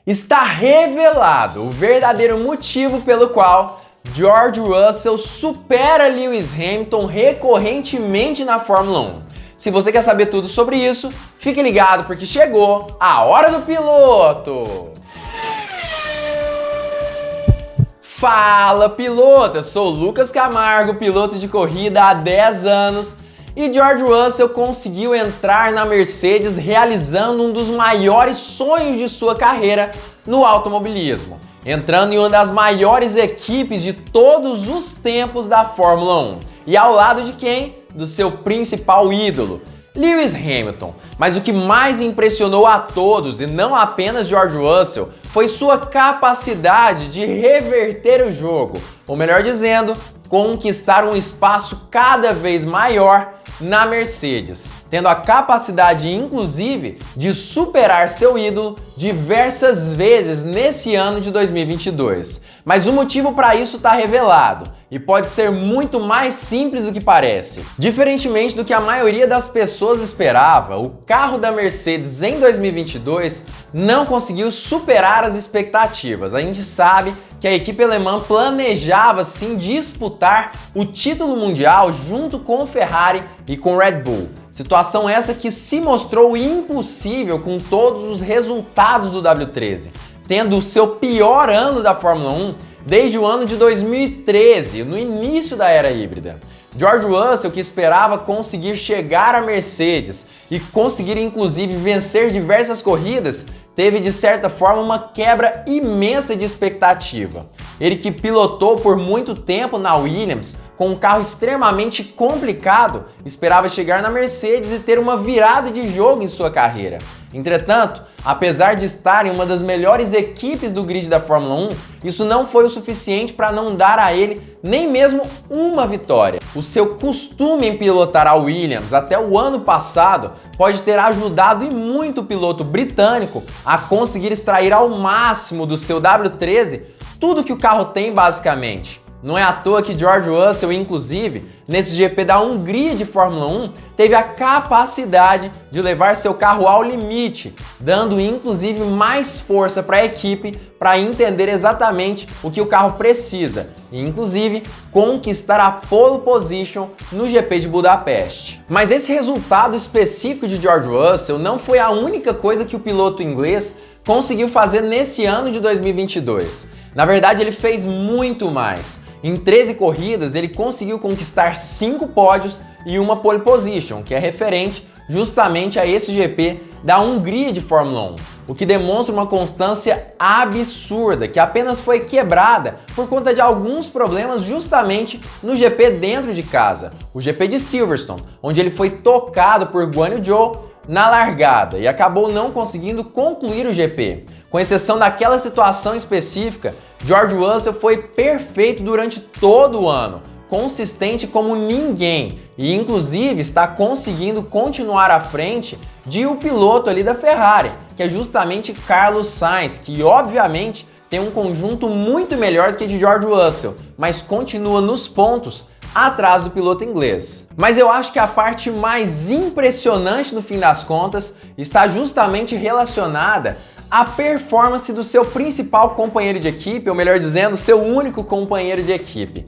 Está revelado o verdadeiro motivo pelo qual George Russell supera Lewis Hamilton recorrentemente na Fórmula 1. Se você quer saber tudo sobre isso, fique ligado porque chegou a hora do piloto! Fala piloto, eu sou o Lucas Camargo, piloto de corrida há 10 anos e George Russell conseguiu entrar na Mercedes realizando um dos maiores sonhos de sua carreira no automobilismo, entrando em uma das maiores equipes de todos os tempos da Fórmula 1. E ao lado de quem? Do seu principal ídolo, Lewis Hamilton. Mas o que mais impressionou a todos, e não apenas George Russell, foi sua capacidade de reverter o jogo, ou melhor dizendo, conquistar um espaço cada vez maior na Mercedes, tendo a capacidade, inclusive, de superar seu ídolo diversas vezes nesse ano de 2022. Mas o motivo para isso está revelado e pode ser muito mais simples do que parece. Diferentemente do que a maioria das pessoas esperava, o carro da Mercedes em 2022 não conseguiu superar as expectativas. A gente sabe que a equipe alemã planejava sim disputar o título mundial junto com o Ferrari e com o Red Bull. Situação essa que se mostrou impossível com todos os resultados do W13, tendo o seu pior ano da Fórmula 1 desde o ano de 2013, no início da era híbrida. George Russell, que esperava conseguir chegar à Mercedes e conseguir inclusive vencer diversas corridas, teve de certa forma uma quebra imensa de expectativa. Ele que pilotou por muito tempo na Williams, com um carro extremamente complicado, esperava chegar na Mercedes e ter uma virada de jogo em sua carreira. Entretanto, apesar de estar em uma das melhores equipes do grid da Fórmula 1, isso não foi o suficiente para não dar a ele nem mesmo uma vitória. O seu costume em pilotar a Williams até o ano passado pode ter ajudado e muito o piloto britânico a conseguir extrair ao máximo do seu W13 tudo que o carro tem basicamente. Não é à toa que George Russell, inclusive, nesse GP da Hungria de Fórmula 1, teve a capacidade de levar seu carro ao limite, dando inclusive mais força para a equipe para entender exatamente o que o carro precisa e inclusive conquistar a pole position no GP de Budapeste. Mas esse resultado específico de George Russell não foi a única coisa que o piloto inglês conseguiu fazer nesse ano de 2022. Na verdade, ele fez muito mais. Em 13 corridas, ele conseguiu conquistar 5 pódios e uma pole position, que é referente justamente a esse GP da Hungria de Fórmula 1, o que demonstra uma constância absurda, que apenas foi quebrada por conta de alguns problemas justamente no GP dentro de casa, o GP de Silverstone, onde ele foi tocado por Guan Yu Zhou na largada e acabou não conseguindo concluir o GP. Com exceção daquela situação específica, George Russell foi perfeito durante todo o ano, consistente como ninguém e inclusive está conseguindo continuar à frente de o piloto ali da Ferrari, que é justamente Carlos Sainz, que obviamente tem um conjunto muito melhor do que de George Russell, mas continua nos pontos atrás do piloto inglês. Mas eu acho que a parte mais impressionante no fim das contas está justamente relacionada à performance do seu principal companheiro de equipe, ou melhor dizendo, seu único companheiro de equipe,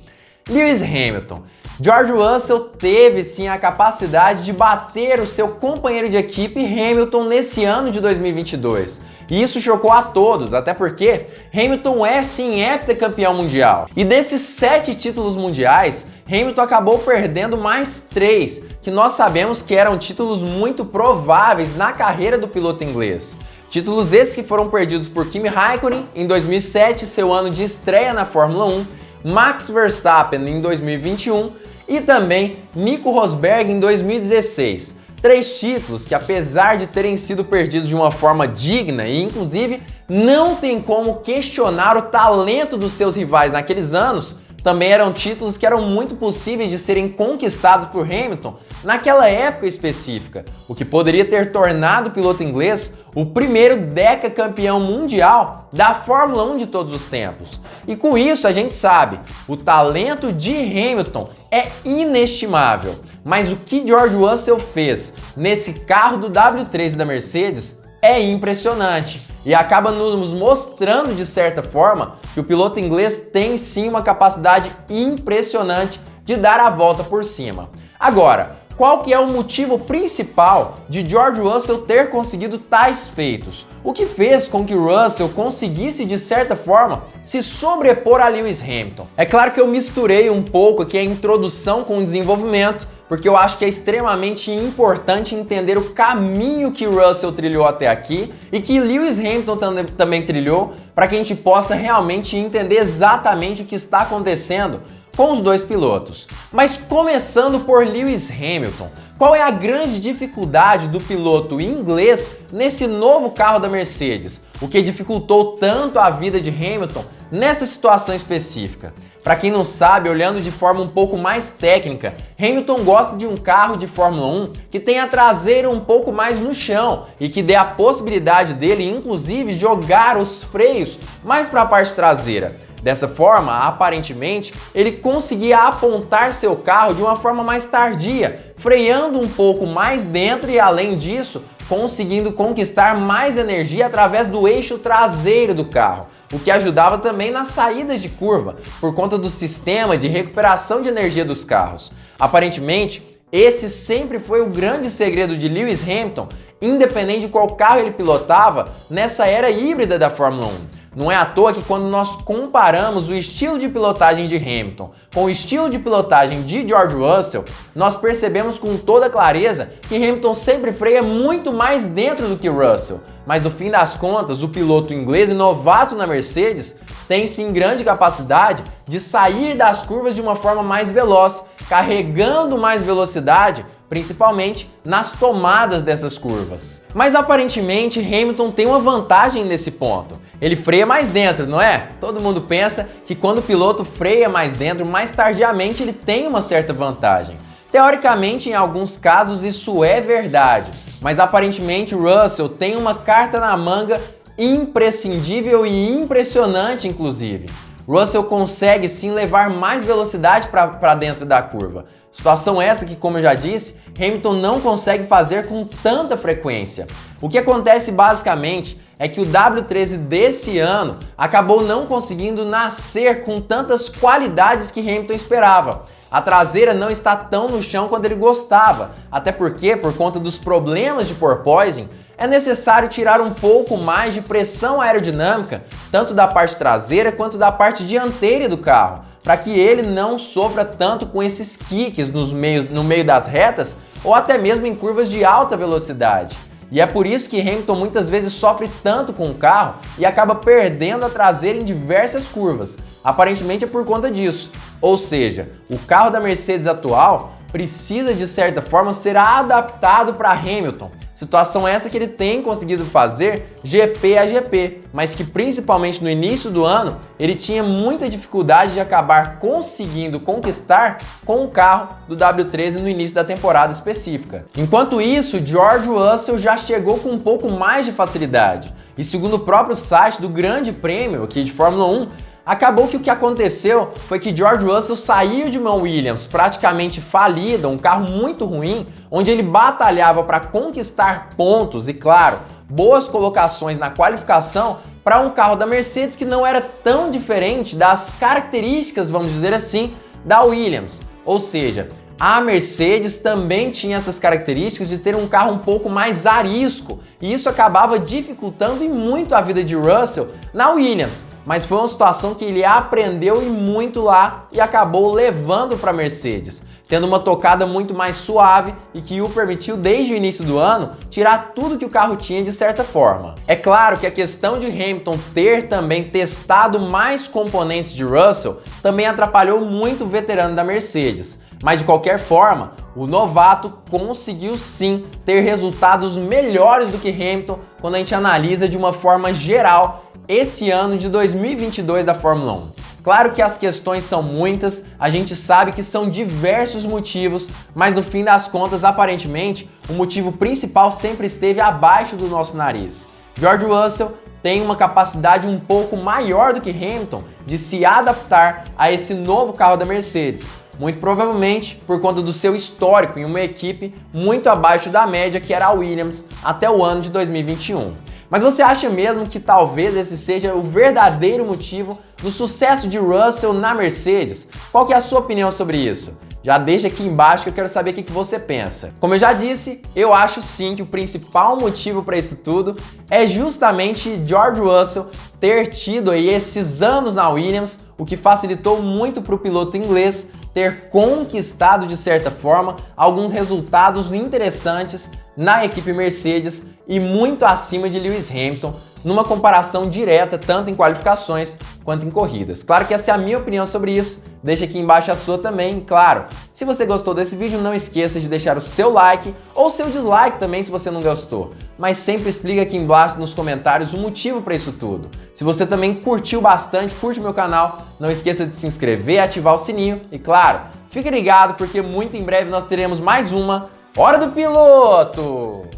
Lewis Hamilton. George Russell teve sim a capacidade de bater o seu companheiro de equipe Hamilton nesse ano de 2022. E isso chocou a todos, até porque Hamilton é sim heptacampeão mundial. E desses 7 títulos mundiais, Hamilton acabou perdendo mais 3, que nós sabemos que eram títulos muito prováveis na carreira do piloto inglês. Títulos esses que foram perdidos por Kimi Raikkonen em 2007, seu ano de estreia na Fórmula 1, Max Verstappen em 2021 e também Nico Rosberg em 2016. 3 títulos que, apesar de terem sido perdidos de uma forma digna e inclusive não tem como questionar o talento dos seus rivais naqueles anos, também eram títulos que eram muito possíveis de serem conquistados por Hamilton naquela época específica, o que poderia ter tornado o piloto inglês o primeiro decacampeão mundial da Fórmula 1 de todos os tempos. E com isso a gente sabe, o talento de Hamilton é inestimável, mas o que George Russell fez nesse carro do W13 da Mercedes é impressionante e acaba nos mostrando de certa forma que o piloto inglês tem sim uma capacidade impressionante de dar a volta por cima. Agora, qual que é o motivo principal de George Russell ter conseguido tais feitos? O que fez com que Russell conseguisse, de certa forma, se sobrepor a Lewis Hamilton? É claro que eu misturei um pouco aqui a introdução com o desenvolvimento, porque eu acho que é extremamente importante entender o caminho que Russell trilhou até aqui e que Lewis Hamilton também trilhou, para que a gente possa realmente entender exatamente o que está acontecendo com os dois pilotos. Mas começando por Lewis Hamilton, qual é a grande dificuldade do piloto inglês nesse novo carro da Mercedes? O que dificultou tanto a vida de Hamilton nessa situação específica? Para quem não sabe, olhando de forma um pouco mais técnica, Hamilton gosta de um carro de Fórmula 1 que tenha a traseira um pouco mais no chão e que dê a possibilidade dele, inclusive, jogar os freios mais para a parte traseira. Dessa forma, aparentemente, ele conseguia apontar seu carro de uma forma mais tardia, freando um pouco mais dentro e, além disso, conseguindo conquistar mais energia através do eixo traseiro do carro, o que ajudava também nas saídas de curva, por conta do sistema de recuperação de energia dos carros. Aparentemente, esse sempre foi o grande segredo de Lewis Hamilton, independente de qual carro ele pilotava nessa era híbrida da Fórmula 1. Não é à toa que quando nós comparamos o estilo de pilotagem de Hamilton com o estilo de pilotagem de George Russell, nós percebemos com toda clareza que Hamilton sempre freia muito mais dentro do que Russell. Mas no fim das contas, o piloto inglês e novato na Mercedes tem sim grande capacidade de sair das curvas de uma forma mais veloz, carregando mais velocidade, principalmente nas tomadas dessas curvas. Mas aparentemente Hamilton tem uma vantagem nesse ponto. Ele freia mais dentro, não é? Todo mundo pensa que quando o piloto freia mais dentro, mais tardiamente ele tem uma certa vantagem. Teoricamente, em alguns casos isso é verdade, mas aparentemente Russell tem uma carta na manga imprescindível e impressionante, inclusive. Russell consegue sim levar mais velocidade para dentro da curva. Situação essa que, como eu já disse, Hamilton não consegue fazer com tanta frequência. O que acontece basicamente é que o W13 desse ano acabou não conseguindo nascer com tantas qualidades que Hamilton esperava. A traseira não está tão no chão quanto ele gostava, até porque, por conta dos problemas de porpoising, é necessário tirar um pouco mais de pressão aerodinâmica, tanto da parte traseira quanto da parte dianteira do carro, para que ele não sofra tanto com esses kicks no meio das retas ou até mesmo em curvas de alta velocidade. E é por isso que Hamilton muitas vezes sofre tanto com o carro e acaba perdendo a traseira em diversas curvas. Aparentemente é por conta disso. Ou seja, o carro da Mercedes atual precisa de certa forma ser adaptado para Hamilton. Situação essa que ele tem conseguido fazer GP a GP, mas que principalmente no início do ano ele tinha muita dificuldade de acabar conseguindo conquistar com o carro do W13 no início da temporada específica. Enquanto isso, George Russell já chegou com um pouco mais de facilidade. E segundo o próprio site do Grande Prêmio aqui de Fórmula 1, acabou que o que aconteceu foi que George Russell saiu de uma Williams praticamente falida, um carro muito ruim, onde ele batalhava para conquistar pontos e, claro, boas colocações na qualificação para um carro da Mercedes que não era tão diferente das características, vamos dizer assim, da Williams. Ou seja, a Mercedes também tinha essas características de ter um carro um pouco mais arisco, e isso acabava dificultando e muito a vida de Russell na Williams, mas foi uma situação que ele aprendeu e muito lá e acabou levando para a Mercedes, tendo uma tocada muito mais suave e que o permitiu desde o início do ano tirar tudo que o carro tinha de certa forma. É claro que a questão de Hamilton ter também testado mais componentes de Russell também atrapalhou muito o veterano da Mercedes. Mas de qualquer forma, o novato conseguiu sim ter resultados melhores do que Hamilton quando a gente analisa de uma forma geral esse ano de 2022 da Fórmula 1. Claro que as questões são muitas, a gente sabe que são diversos motivos, mas no fim das contas, aparentemente, o motivo principal sempre esteve abaixo do nosso nariz. George Russell tem uma capacidade um pouco maior do que Hamilton de se adaptar a esse novo carro da Mercedes. Muito provavelmente por conta do seu histórico em uma equipe muito abaixo da média que era a Williams até o ano de 2021. Mas você acha mesmo que talvez esse seja o verdadeiro motivo do sucesso de Russell na Mercedes? Qual que é a sua opinião sobre isso? Já deixa aqui embaixo que eu quero saber o que você pensa. Como eu já disse, eu acho sim que o principal motivo para isso tudo é justamente George Russell ter tido aí esses anos na Williams, o que facilitou muito para o piloto inglês ter conquistado de certa forma alguns resultados interessantes na equipe Mercedes e muito acima de Lewis Hamilton, numa comparação direta tanto em qualificações quanto em corridas. Claro que essa é a minha opinião sobre isso, deixa aqui embaixo a sua também. Claro, se você gostou desse vídeo, não esqueça de deixar o seu like ou seu dislike também se você não gostou, mas sempre explica aqui embaixo nos comentários o motivo para isso tudo. Se você também curtiu bastante, curte meu canal, não esqueça de se inscrever, ativar o sininho e claro, fique ligado porque muito em breve nós teremos mais uma Hora do Piloto!